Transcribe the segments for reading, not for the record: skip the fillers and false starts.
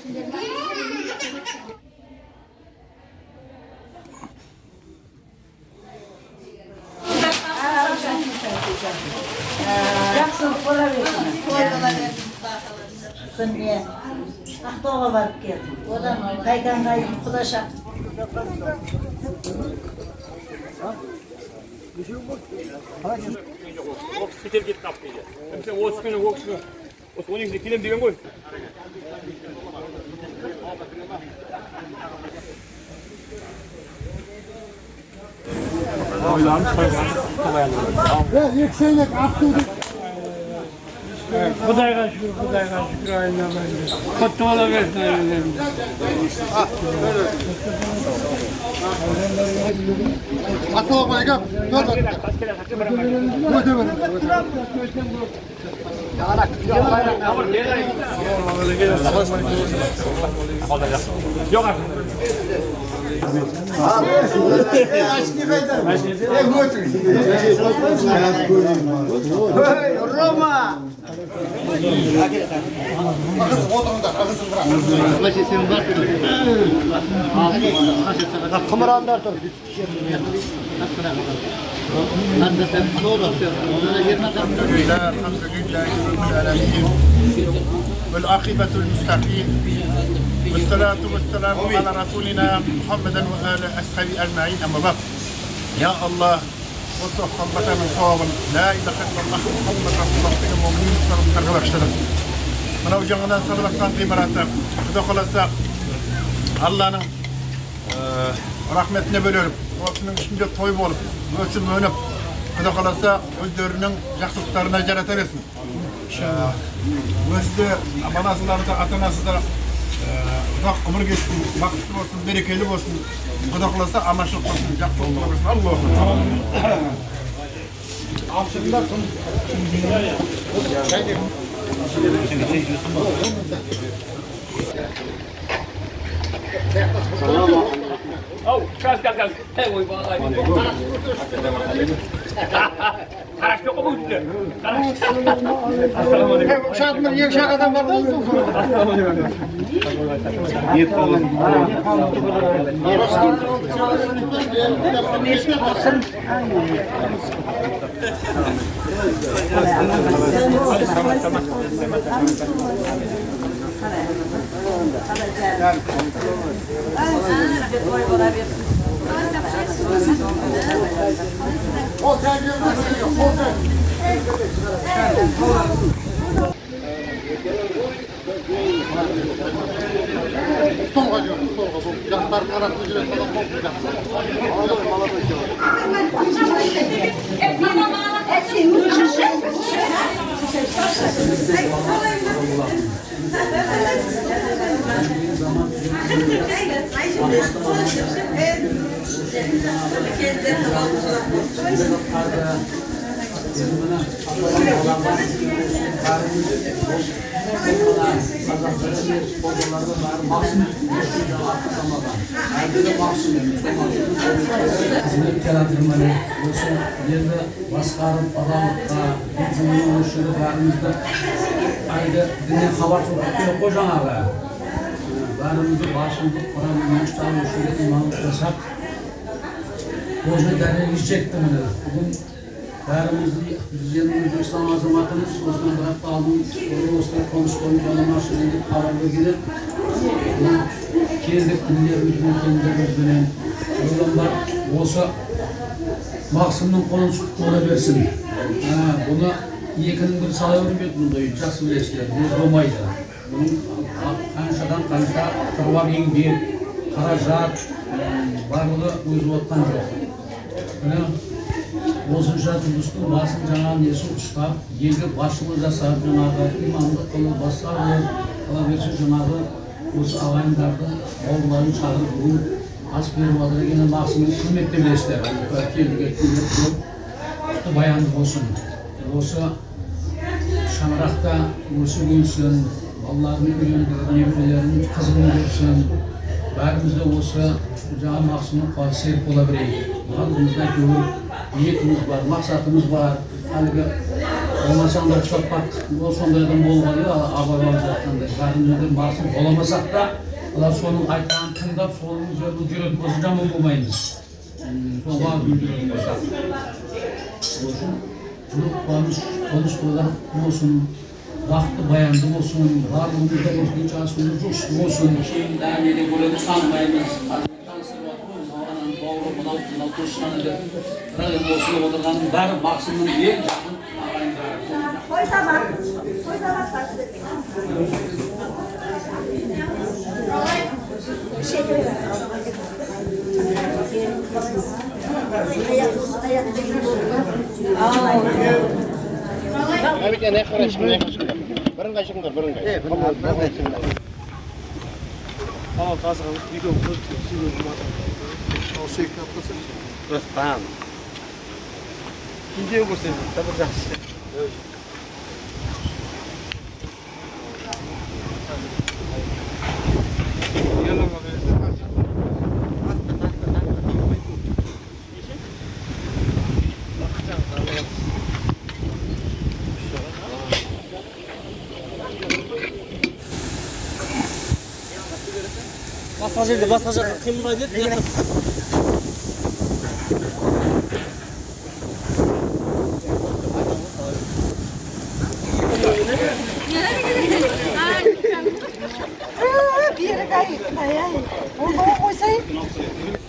Жақсылық бола берсін. Күнде Ақтауға барып келдім. Одан қайданға құда шақты. Кетер кетіп қалып дейді. Осы күні осы 12-де келем деген ғой. Ексейлік Ақтауды Құдайға шүкір айналайын. Құтты бола берсін әйелдеріміз. Ассалаумағалейкум. Рома! Ағызып отырыңдар, ағызып бұрақ. Қымырандар тұр. والعاقبة للمتقين والصلاة والسلام على رسولنا محمد وآل أصحابه أجمعين أما بعد يا الله وصف حبة من صواب لا إله إلا الله محمد رسول الله في المؤمنين صلى الله عليه وسلم من أوجعنا صلى الله عليه وسلم دخل الساق الله rahmetine bölüyorum. Osman'ın içinde toy bolup, ölçüm önüp, Kuda kalasa özlerinin yaxşılıklarına carata versin. Özde amanasıları da atanası da uzak ömür geçsin, vakitli olsun, berekeli olsun. Kuda kalasa amaçlık olsun, yaxşılık olsun. Allah'ım. Akşamda Oh, gel. Hey, oy vallahi. Karaş yok mu burada? Karaş. Assalamu alaikum. Uşağımın yevşak adam var mı? Assalamu alaikum. Yet olun. Hizmetkarlarımızı yerine başkarıp adamlıkta hizmetin oluşunu varımızda ayda dinle haber sohbetleri kocan ağla. Varımızı başımızı Kur'an'ın müştahı oluşunu imanlık yaşap kocan derine geçecekti bunu. Bugün varımızı biz yanımızda İslam azamatımız Osman bıraktı aldığımız Osman konuştuğumuz anlamaz şimdi kararlı gidip kendi dinlerimizden kendilerimizden yollar olsa Maksimum konuşup ola versin. Buna yakının bir sağlayalım yok bunda. Жақсы білесіздер. Бұл болмайды. Bunun қаншадан қанша қыруар еңбек, қаражат барлығы өзі отқан жоқ. Міне осынша жұмыстың басын жаңа несін ұстап, елге басшылық жасап, жаңағы имамдық қылып, басқа қыла берсе жаңағы осы ағайындардың бауырларын шағырып бүгін ас беріп алыр екені Максимнің құрметті білесіздер. Келдіге көмек көп баянды болсын. Осы шаңырақта өсіп өнсін, балаларын үйлендіріп, немерелерін қызығын көрсін. Бәрімізде осы жаңа Максимнің қуаты серік бола білейік. Алдымызда көп ниетіміз бар, мақсатымыз бар. Әлгі Olmasam da uçlatmak, o sonda adam olmalı ya, ababamız yaptığında. Karnımızdan basın olamasak da, sonun aytağını tındap, sonun üzerine cürüp bozunca mı bulmayınız? Son var güldürüp olsak. Olsun, bunu konuşmalar olsun, rahatlı bayandı olsun, varlığımızda olsun, hiç aslında coştu olsun. Şeyin daha yeni böyle sanmayınız. Mınау туысқаны деп бірақ енді осылай отырғанның бәрі Мақсымның ең жақын ағайындары. Rıftan. Gidiyor bu sefer. Tabii Басқа жерде қимылдайды еді.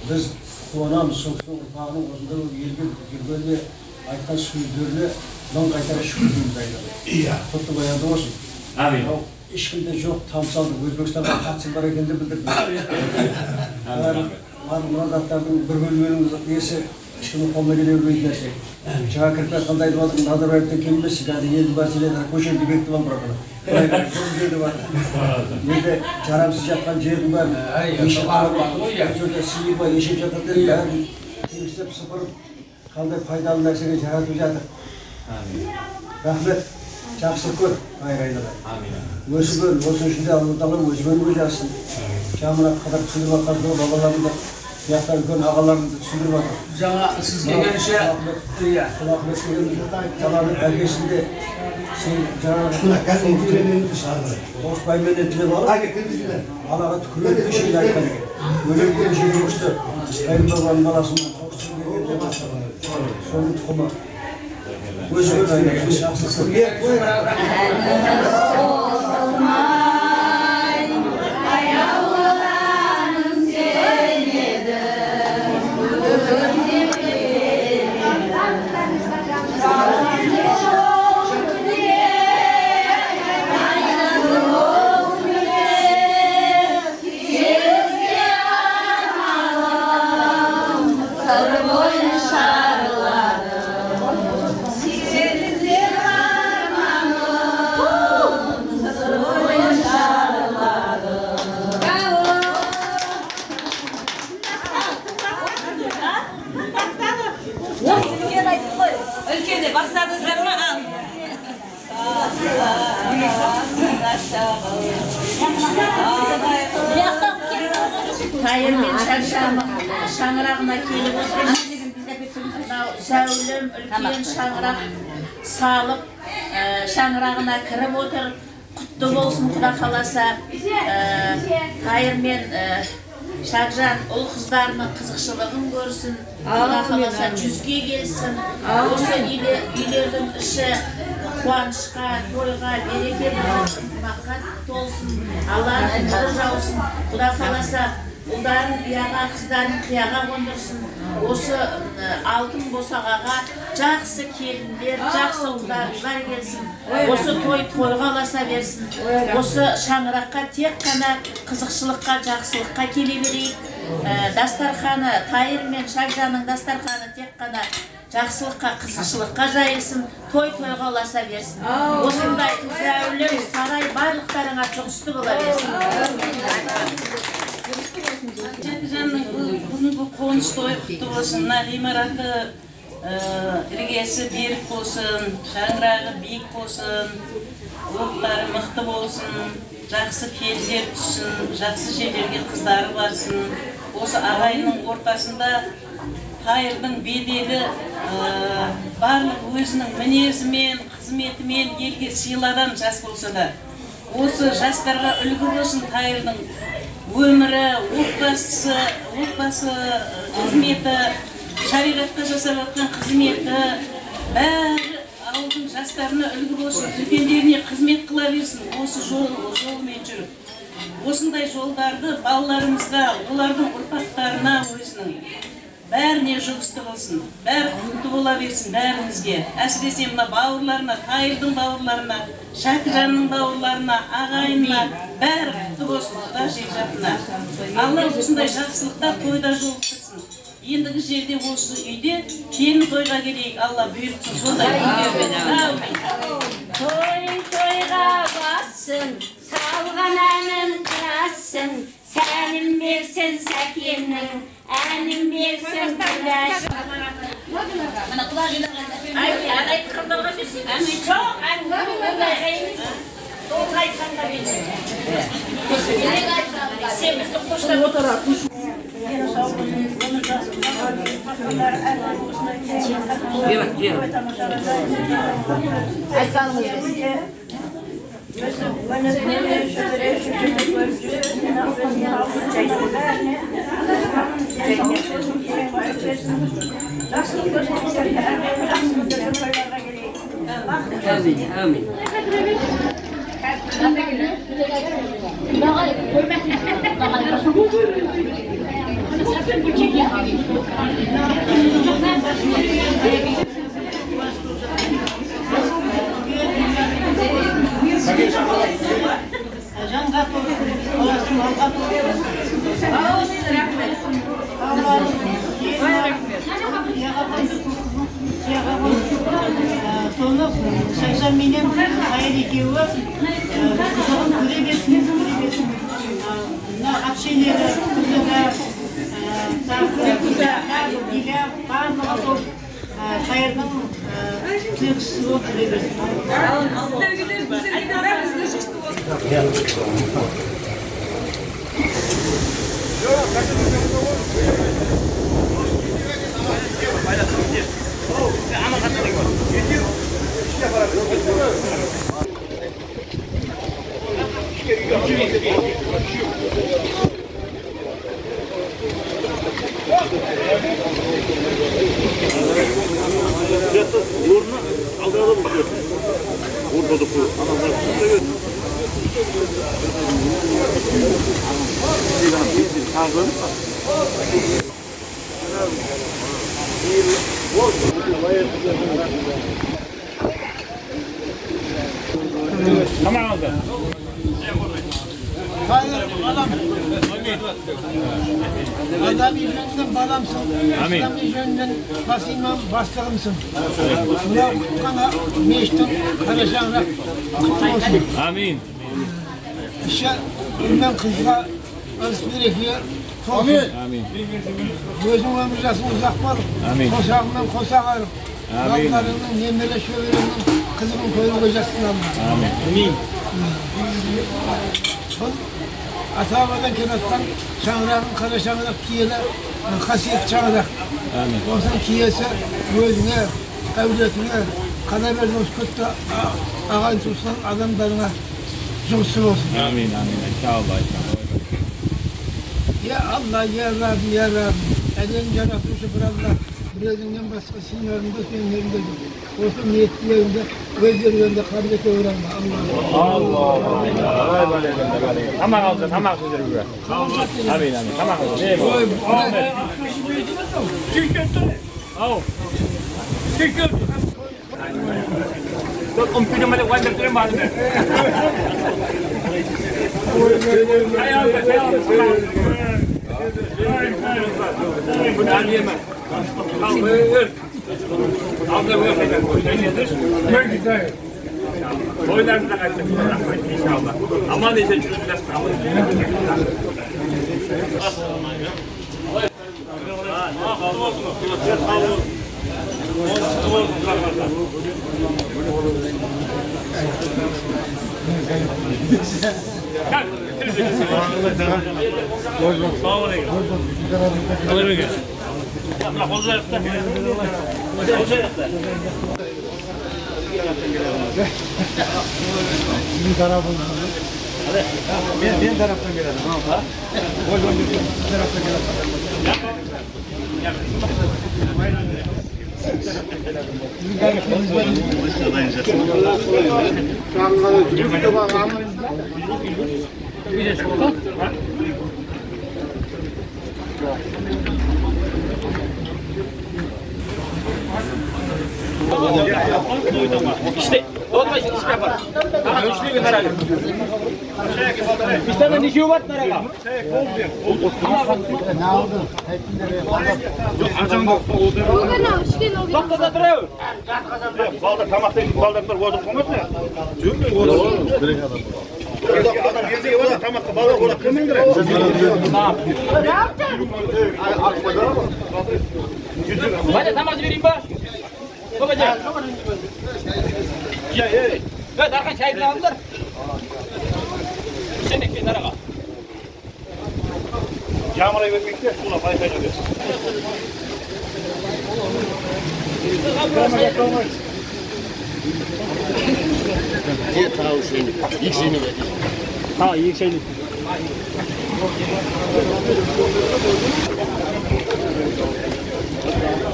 Biz quvonamiz, so'qsoq ұрпағының осында елге жүргенде айтқан сөздеріне дон қайтара шүкір дейміз айтады. Иә. Құтты баянды болсын. Амин. Ешкімде жоқ, тамсалды, Өзбекстанға қатысы бар екенді білдірді. Мұрадаттардың бір бөлменің несі ешкімнің қолына келе бермейтін нәрсе. Жаңа кіріп жатқанда айтып алдым, Назарбаевтан келмесі, қазір елді мәселелер көшемді бекітіп алып бұрады. Жерді бар. Енді жарамсыз жатқан жердің бар. Ешіп сиырма, ешіп жатқандар бәрін темістеп сыпырып, қандай пайдалы нәрсеге жаратып жатыр. Рахмет, жақсылық көр, айғайлар. Өсіп өл, осы үшінде Аллах өзімен өз жассын. Жаңа қадап түсіндіріп атқан балаларымды, яқтан үлкен ағаларымды түсіндіріп атыр. Жаңа сіз келгенше, Құлақмет дегенімізді таланып әлгесінде сен жаңағы Осбаймен етіліп алып, алаға түкіреді шейін айтқан екен. Өлеңден жері өшті, Қайырбабаның баласының қоқсын дегенде соның тұқымы. Өзімен айналып, жақсылық. Тайырмен шаңырағына келіп отырмыз. Зәулім үлкен шаңырақ салып, шаңырағына кіріп отыр. Құтты болсын, Құда қаласа. Тайырмен Шақжан ұл қыздарының қызықшылығын көрсін. Құда қаласа 100-ге келсін. Осы үйлердің іші қуанышқа, тойға, берекелі болсын, бақыт толсын, Алланың нұры жаусын. Құда қаласа ұлдарын ұяға, қыздарын қияға қондырсын. Осы алтын босағаға жақсы келіндер, жақсы ұлдарылар келсін. Осы тойға аласа берсін. Осы шаңыраққа тек қана қызықшылыққа, жақсылыққа келе берейік. Дастарханы, Тайыр мен Шақжанның дастарханы тек қана жақсылыққа, қызықшылыққа жайылсын, тойға ұласа берсін. Осындай зәулім сарай барлықтарыңа жұғысты бола берсін. Шақжанның бүгінгі қоныс тойы құтты болсын, ғимараты іргесі берік болсын, шаңырағы биік болсын, ұлықтары мықты болсын, жақсы келіндер түссін, жақсы жерлерге қыздары барсын. Осы ағайынның ортасында Тайырдың беделі барлық өзінің мінезімен, қызметімен елге сыйладан жас болса да. Осы жастарға үлгі болсын Тайырдың өмірі, отбасы қызметі, шариғатқа жасап жатқан қызметі, бәрі ауылдың жастарына үлгі болсын, үлкендеріне қызмет қыла берсін, осы жолмен жүріп. Осындай жолдарды балаларымызда, олардың ұрпақтарына өзінің бәріне жұғысты болсын, бәрі құтты бола берсін бәрімізге. Әсіресе мына бауырларына, Тайырдың бауырларына, Шәкіжанның бауырларына, ағайынына бәрі құтты болсын, құда жекжатына. Алла осындай жақсылықта тойда жолықтырсын. Ендігі жерде осы үйде келін тойға келейік, Алла бұйыртсын, сондай үйдермен. Тойға бассын, салған әнін қырассын, сәнім берсін сәкеннің, әнім берсін күләш. Ән айтқандарға берсен? Жоқ, ән толық айтқанда берсен. Сен бізді қоштап отырасың. Amin. Соны Шайжан менен Тайыр екеуі қызығын көре берсін. Мына общениелері, күлігі, барлығы сол Тайырдың тілекшісі болып көре берсін. Tamam oldu. Adam yüzünden balamsın, İslam yüzünden basımın bastırımsın. Buna kutkana meşten karışanlar kutlu olsun. Amin. İşte bundan kızla alışverişe Amin. Amin. gözüm ömrücesini uzak var. Amin. Kosağımdan kosak arım. Amin. Yavrularının, yemere şöylerinden kızımın koyunu koyacaksın ama. Amin. Amin. Atabadan kenattan çağırağın kara çağırak kiyele kasiyet çağırak. Amin. Olsan kiyese gözüne, evletine, kadaberden kötü ağayın tutsan adamlarına cumsun olsun. Amin. Amin. İnşallah. Ya Allah, ya Rabbi, ya Rabbi. Elin yaratmışı bir Allah. Birazından başkasının yanında senin yerinde dur. Olsun niyetlerinde, gözlerinde, kabiliyete öğrenme. Allah. Tamam oldu. Tamam sözleri. Amin. Amin. Tamam oldu. Amin. Oh. Tôi không tin mà lại quay được cái mặt này. Oylarımıza kaçtık inşallah. Aman neyse çürütmez. Sizin tarafından. Ben taraftan gelelim. Ha? Gol taraftan İşte, olma iş yapar. Ama üçlü bir karar. İşte ben işi var nereye? Ne oldu? Doktorda duruyor. Balda tamakta baldaklar koyduk koymadı mı? Çünkü direkt adam. Adam geziyor orada tamakta balda koyduk kımındır. Hadi tamam vereyim bak. Babacığım. Ya ya. Ya Darkan çay bile aldılar. Sen de kenara kal. Kamerayı vermekte şuna paylaşacağız. İlk şeyini ver. Ha ilk şeyini.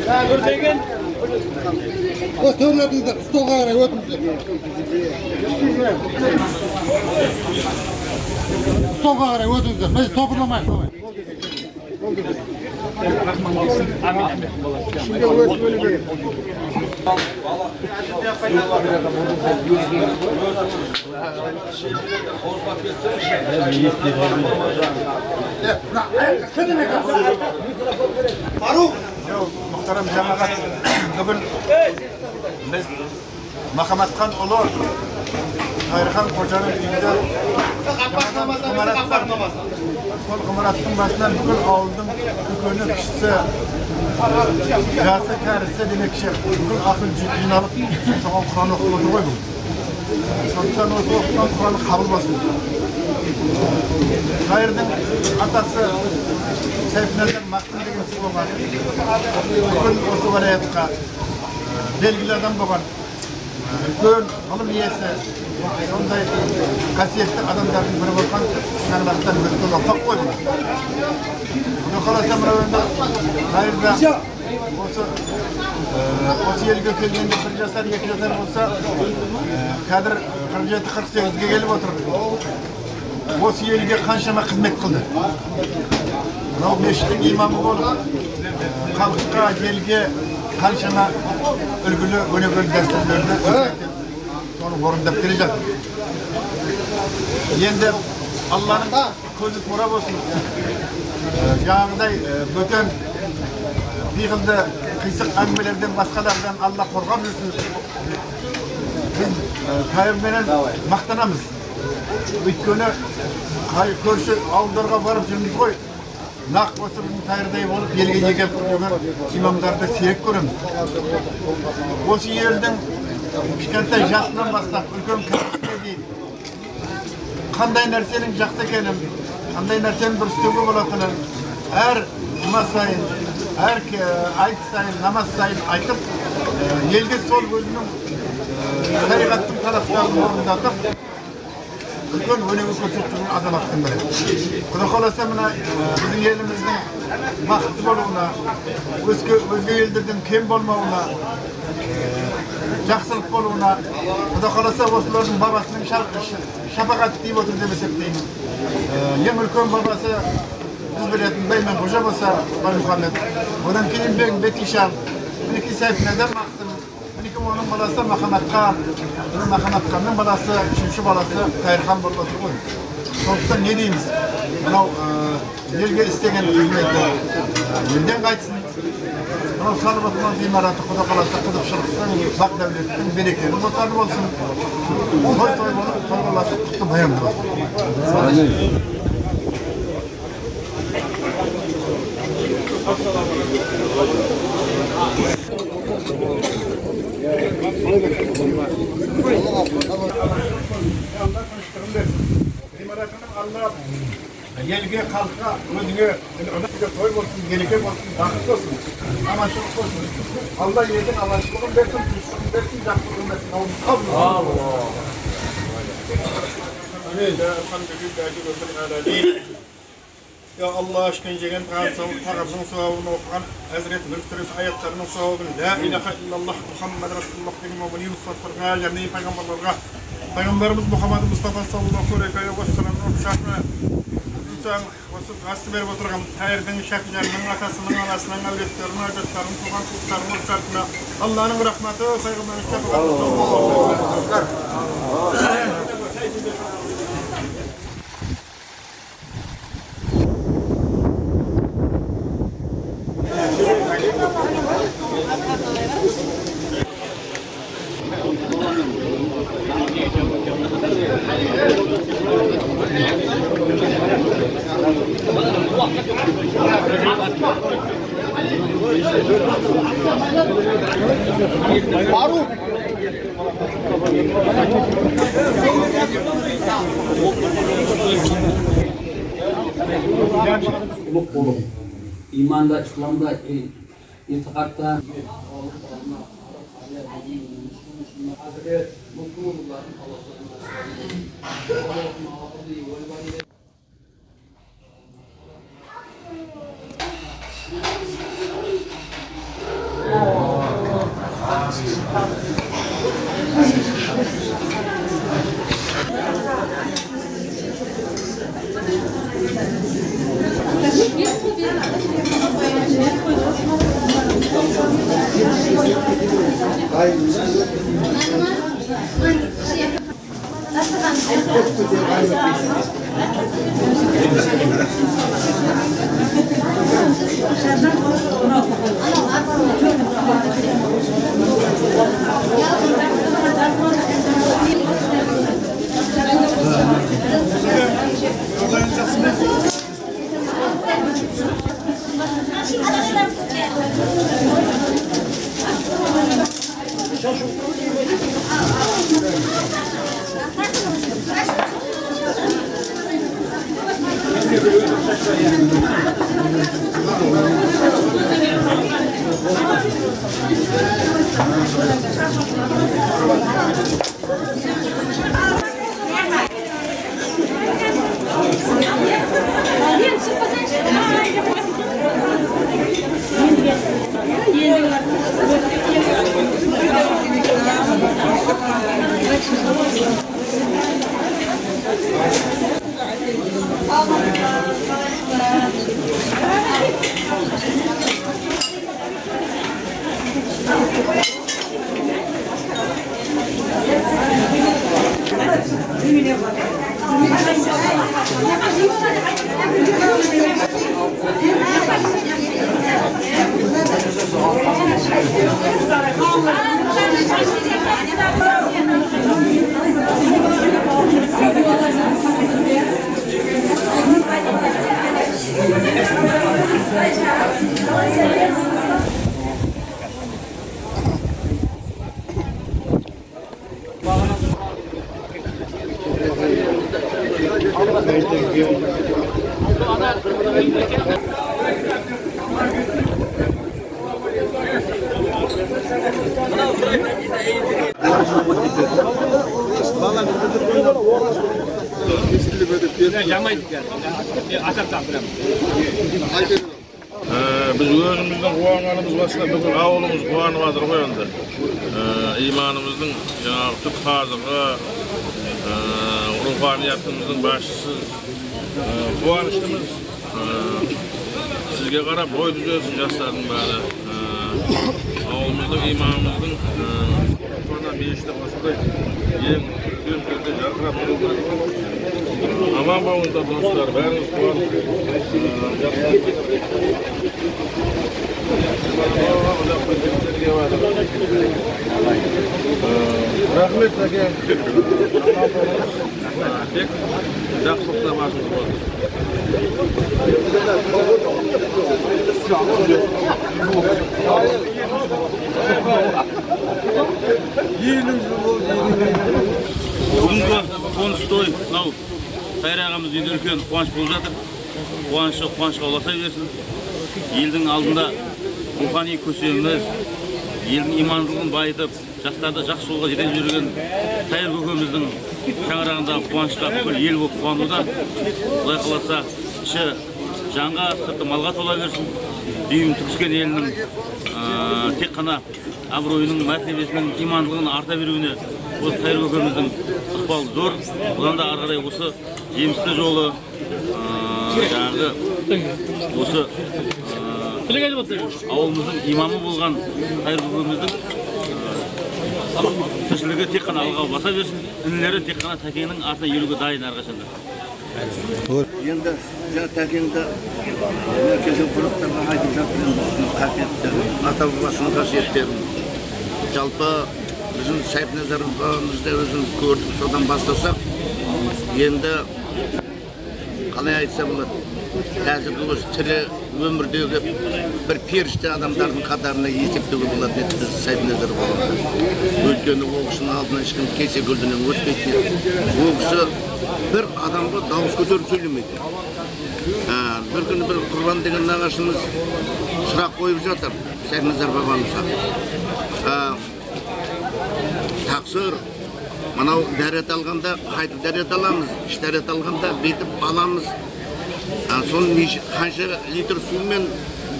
Ha gördün. O tövledinizden stoğa ara götürün. Stoğa ara götürün. Biz toplamayız. Faruk. Muhterem cemaat, bugün biz Makamatkan olur. Hayırhan Hoca'nın evinde Kumarat'ın başından bugün aldım. Bugünün kişisi Gazete karısı demek ki bugün akıl ciddiğini alıp sonra Kur'an okumadı koydum. Sonuçta o okudan Kur'an'ı kabul basın. Hayır'ın atası Seyfner'den Maksim деген kişi olgan. Bugün osu varayatqa belgili adam bolgan. Үлкен ғылым иесі, сондай қасиетті адамдардың бірі болған сынарлықтан өткен ұрпақ қой бұл. Құдай қаласа мына енді қайырда осы елге келгенде 1 жасар, 2 жасар болса, қазір 47-48-ге келіп отыр. Осы елге қаншама қызмет қылды. Мынау мешіттің имамы болып, халыққа, елге қаншама үлгілі өнегелі дәстүрлерді соны орындап келе жатыр. Енді Алланың көзі тура болсын. Жаңағыдай бөтен пиғылды қисық әңгімелерден басқалардан Алла қорғап жүрсін. Біз Қайырменен мақтанамыз. Өйткені көрші ауылдарға барып жүрміз ғой. Naq осы біздің Қайырдай болып елге егеп жүрген имамдарды сирек көреміз. Осы елдің кішкентай жасынан бастап үлкен кәрісіне дейін қандай нәрсенің жақсы екенін, қандай нәрсенің дұрыс істеуге болатынын әр жұма сайын, әр айт сайын, намаз сайын айтып, елге сол өзінің шариғаттың талаптарын орындатып, үлкен өнеге көрсеткен азаматтың бірі. Құдай қаласа мына біздің еліміздің бақытты болуына, өзге елдерден кем болмауына, жақсылық болуына, Құдай қаласа осылардың бабасының шапағаты тиіп отыр деп есептеймін. Ең үлкен бабасы біз білетін Байманқожа болса, Баймұхаммед. Одан кейін Бетишан, мінеки Сейфнерден Мақсым, мінеки оның баласы Махаматқан, Махаматқанның баласы, үшінші баласы Қайырхан болып отыр ғой. Сондықтан не дейміз? Мынау елге істеген қызметі елден қайтсын. Мынау салып отқан ғимараты Құдай қаласа қызықшылықтың, бақ дәулеттің, берекенің отаны болсын. Той болып, той қаласы құтты баянды болсын. Елге, халыққа, өзіңе той болсын, береке болсын, бақыт болсын, аманшылық болсын. Алла елдің аманшылығын берсін, тыныштығын берсін, жақсылығын берсін. Ya Allah işkencegen tağırın sevabını okuyan Hazreti Hürtürüs ayetlerinin sevabını La ilahe illallah Muhammed Resulullah dedim o bunu Yusuf'larına yani peygamberlerine Peygamberimiz Muhammed Mustafa sallallahu aleyhi ve sellem'in okşatma Lütfen vasıf gazete verip oturgan hayırdan şakirlerinin atasının anasının evletlerinin evletlerinin tuğan kutlarının okşatma Allah'ın rahmeti Peygamber'in şakirlerinin Uluk bulup, imanda, İslam'da, itikatta Biz özümüzden kuğanlarımız başka bütün avlumuz kuğanı vardır koyanda. İmanımızın tüp hazırlığı, ruhaniyatımızın başçısı, kuğanıştımız. Sizge qarab boy düzelsün yaşların bari. Avlumuzda imanımızın sonra meyişte başında yem gözlerde jarqırab durur. Aman bolun da dostlar, bäriniz kuğanı. Rahmet aka. Pek жақсылықта басымыз болды. Бүгінгі қоныс той, мынау Қайыр ағамыз үйде үлкен қуаныш болып жатыр. Қуанышқа ұласа берсін. Елдің алдында рухани көсеміміз, елдің имандылығын байытып, жастарды жақсы жолға жетелеп жүрген Тайыр көкеміздің шаңырағындағы қуанышқа бүкіл ел болып қуануда. Құдай қаласа, іші жанға, сырты малға тола берсін. Дүйім түркіскен елінің тек қана абыройының, мәртебесінің, имандылығын арта беруіне осы Тайыр көкеміздің ықпалы зор. Одан да ары қарай осы жемісті жолы жаңағы осы ауылымыздың имамы болған Тайыр көкеміздің тіршілігі тек қана алға баса берсін. Інілері тек қана тәкеңнің артына еруге дайын әрқашанда. Енді тәкеңді кешен қонақтарға айтып жатырмын, қасиеттерін, ата бабасының қасиеттерін. Жалпы біздің Сайхназаров бабамызды өзіміз көрдік, содан бастасақ, енді қалай айтса болады, қазіргі осы тірі өмірдегі бір періште адамдардың қатарына есептеуге болады еді біз Сайхназаров бабамызды. Өйткені ол кісінің алдынан ешкім кесе көлденең өтпейтін еді. Ол кісі бір адамға дауыс көтеріп сөйлемейді. Bir күні бір Құрбан деген нағашымыз сұрақ қойып жатыр Сайхназаров бабамызға. Тақсыр, мынау дәрет алғанда қайтып дәрет аламыз, іш дәрет алғанда бетіп аламыз. Соны қанша литр сумен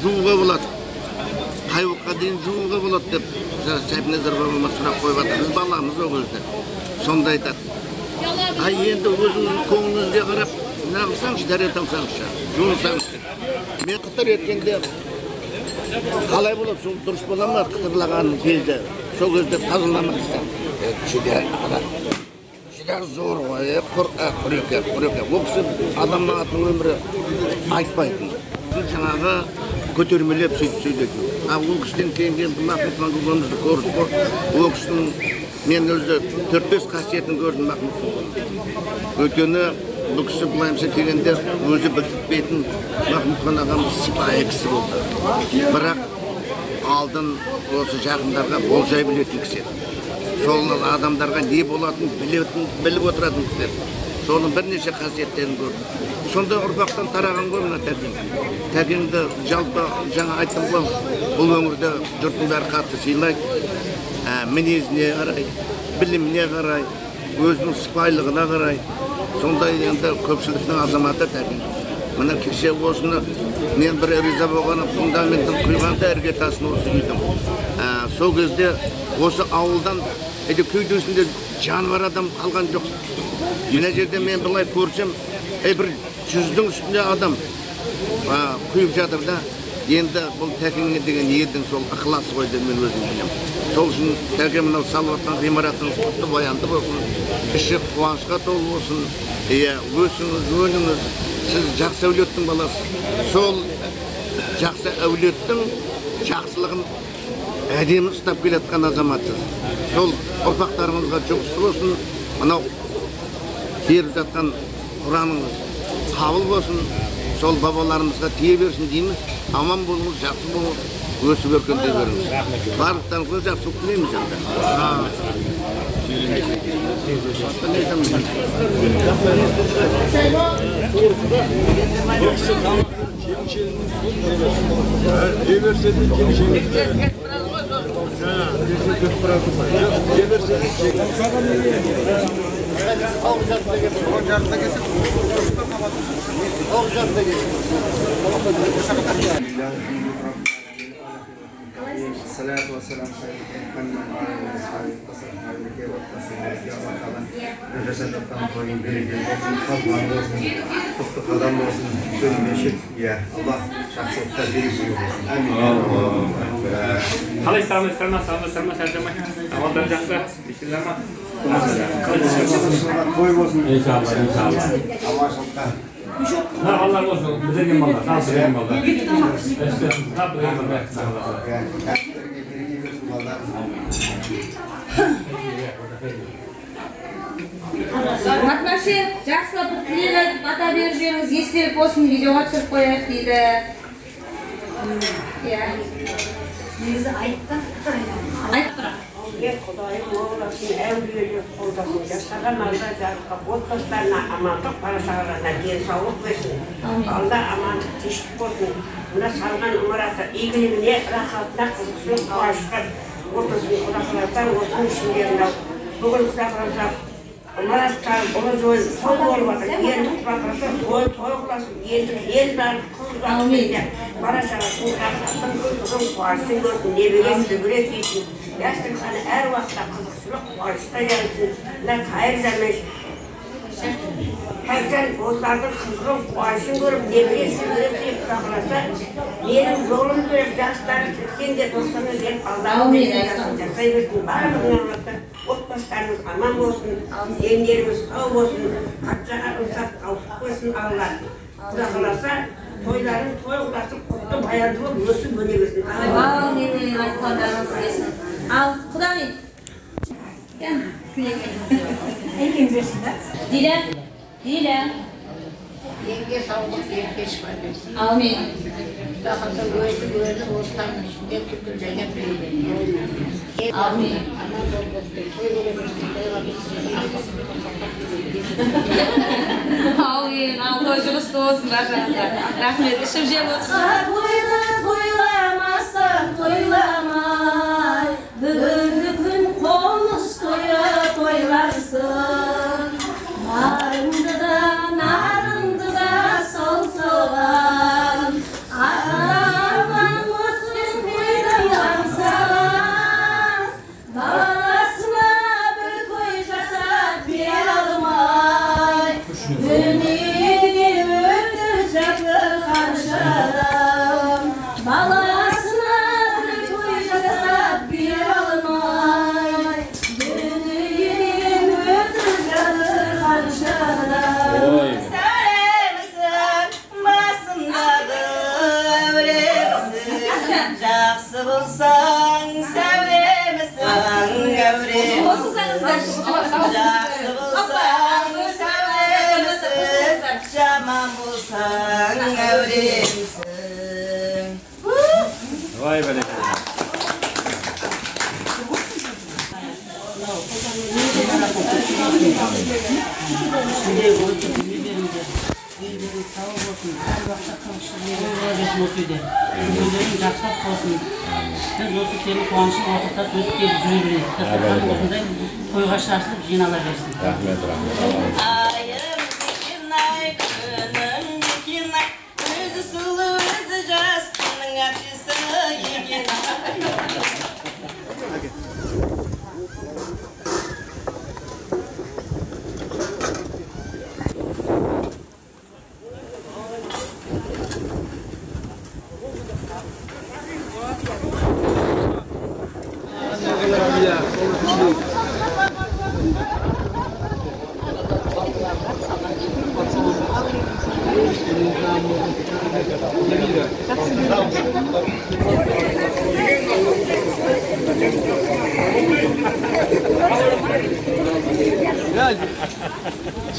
жууға болады, қай уақытқа дейін жууға болады деп Сайхназаров бабамыз сұрақ қойып жатыр. Біз баламыз ол кезде. Сонда айтады. Енді өзіңіздің көңіліңізге қарап, нағылсаңшы, дәрет алсаңшы, жуылсаңшы. Мен қытыр еткенде қалай болады, сол дұрыс бола ма қытырлаған кезде, сол кезде тазаламақ істем. Жүдер зор ғой, құреке. Ол кісі адамның атының өмірі айтпайтын. Жаңағы көтермелеп сөйлейтін. Ол кісіден кейін Махмұтхан көкемізді көрдік. Ол кісінің мен өзі 4-5 қасиетін көрдім Махмұтхан. Өйткені бұл кісі былайымша келгенде өзі білдікпейтін Махмұтхан ағамыз сыпайы кісі болды. Бірақ алдын осы жақындарға болжай білетін кісі. Сол адамдарға не болатынын біліп отыратын кісі. Соның бірнеше қасиеттерін көрдім. Сонда ұрпақтан тараған ғой мына тәкең. Тәкеңді жалпы жаңа айттым ғой, бұл өңірде жұрттың бәрі қатты сыйлайды. Мінезіне қарай, біліміне қарай, өзінің сыпайылығына қарай. Сондай енді көпшіліктің азаматы тәкең. Мына кеше осыны мен бір риза болғаным, фундаментін құйғанда іргетасын осы үйдім. Сол кезде осы ауылдан кеудесінде жануар адам қалған жоқ. Мына жерде мен былай көрсем, бір 100-дің үстінде адам құйып жатыр да. Енді бұл тәкеңе деген елдің сол ықыласы ғой деп мен өзім білемін. Сол үшін тәке мынау салып жатқан ғимаратыңыз құтты баянды болсын, іші қуанышқа толы болсын. Өсіңіз, өніңіз, сіз жақсы әулеттің баласы. Сол жақсы әулеттің жақсылығын әдемі ұстап келеткен азаматсыз. Сол ұрпақтарыңызға жұғысты болсын, мынау беріп жатқан Құраныңыз қабыл болсын, сол бабаларымызға тие берсін дейміз. Аман болыңыз, жақсы болыңыз, өсіп өркендей беріңіз. Барлықтарыңызға жақсы тілейміз енді. الصلاة والسلام على محمد وعلى آله Allah olsun, bize gelin valla, sağ olsun gelin valla. Матмаши, жақсылап тілеліп, бата беріп жүріңіз, естелік болсын, видеоға түсіріп қояйық дейді. Негізі айттың? Айттың. Мен Құдайым оласын әулиелер қолдасын, жасаған алда жарыққа, отбасыларына амандық, парасағаларына денсаулық берсін. Алда амандық тиштік болсын. Мына салған ымыраты игілігіне, рахатына қызықсын, қуанышқа Ortasını kudaklasan, olsun işimlerine. Bugün kudaklasak, Maratçal, onu zoyun, sol olmadı. Yendik kudaklasa, toyuklasın, yendik, yenler, kızlar, Maraşağa kudaklasan, kızın kuarsın görsün, nebiresi, dübüresi için. Yaşlık sana her vakta kızıkçılık kuarsına gelsin. Ne hayır demiş. Herken bozlardan kızgın kuarsın görüp, nebiresi, dübüresi kudaklasa, benim yolum görüp, yaşları sen de dostlarına gelip Allah'ın yaşasın, yaşayırsın, bağırın anlattı. Otbaşlarımız aman olsun, yenlerimiz sağ olsun, kaçağa ımsak kavuşuk olsun Allah. Kudaklasa, toyların toyuklasıp, kutlu hayatımı bulursun, böyle versin. Amin. Ayıklarlarınız gelsin. Al, Kudamin. Gel. Dilem. Yenge sağlık, yenge şifa versin. Amin. Daha da göğsü bostanmış. Hep tüküreceğine büyüyelim. Amin. Aman dolması, toy verebilirsin, toylabilsin. Amin. Al toycunuz olsun başınıza. Rahmet. İşim jeb olsun. Toylamazsan toylamay. Bugünkü gün konus toya toylarsın. Narındı da sol soğan. Aman olsun koylamazsan. Balasına bir koy jasat bir almay. Ümidi öldürecekler karşıdan. Balasına bir koy jasat bir almay. Ümidi öldürecekler karşıdan. Sevmesin basındadır evremesin. Жақсы болсаң sevmesin evremesin. Жақсы болсаң sevmesin. Жаман болсаң evremesin. Vay be. Ellerin sağ olsun, her vakta kavuşturmayalım, razı olsun de. Ömürlerin жақсап қалсын. Біз осы сенің қуанышың уақытта өтіп келіп жүре берейік. Дастархан осындай тойға шашылып жинала берсін. Рахмет. Ayım dikin ay, günüm dikin ay. Özü sulu, özü jaz, kının apşısı yekin ay.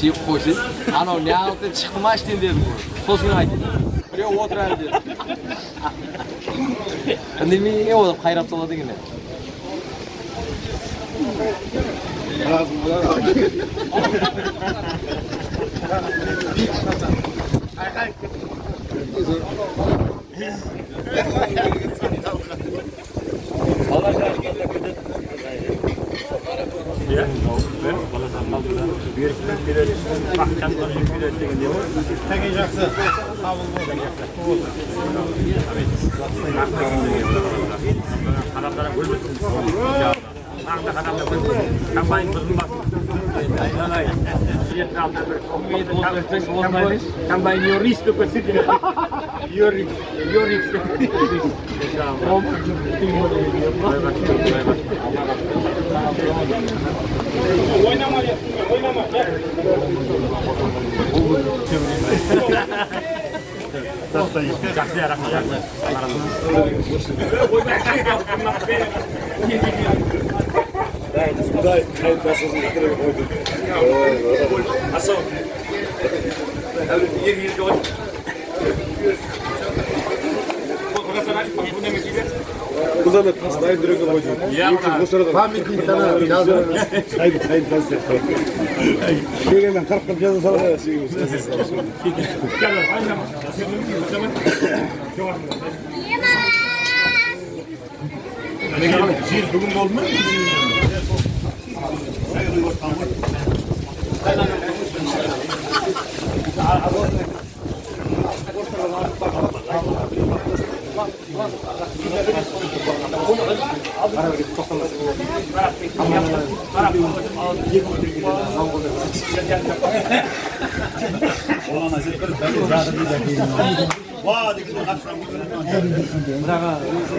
Чип қойсын, анау не алды шықма іштен дедім ғой. Сосын айтты. Біреу отырады деді. Үндемей олып қайрап салады екен. Ya, ben balasan kaldılar. Bir bilet, bakcan var, bilet degende var. Tege жақсы, qabul bo'ldi жақсы. Adamlara ölmesin. Tağda adamlar ölmesin. Kambayın bozulmasın. Aynen. Kambayın your risk to consider. Your risk. Oynama. Жақсы рахмет. Дай, Асан. Kuzana taslayı direkt koyacağım. Bu sırada pamikli tane yazıyorum. Hayır taslayı. Şöyle ben 40 yazı sana da şey. Gel lan. Жер бүгін болды ма?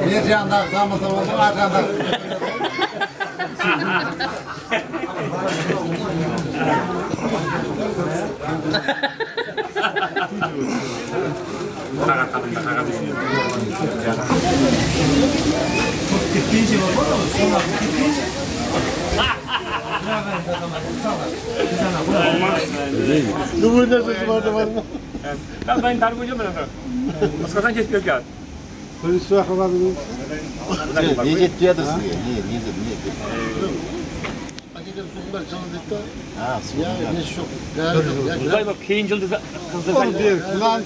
Bir yandan zamanda oldu, arkadan. Numune sözü vardı var mı? Ben tarifim ben de. Maskadan kesmiyor ya. Polis vakı var mı? Ne ciddi adırsın ya? Niye? Hakikaten sunlar çalındı. Ha, ya ne şok. Güzel bak keyin yıldızı Onu diyor. Kulağın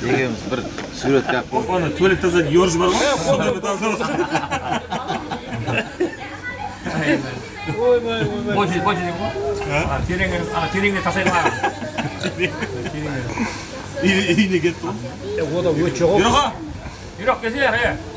Degemiz bir surat kapı. Onu tuvaletde yorucu var mı? Onu da sonra. 뭐지 티링에 다 세가 İyi ne gitti? 이렇게 해야 해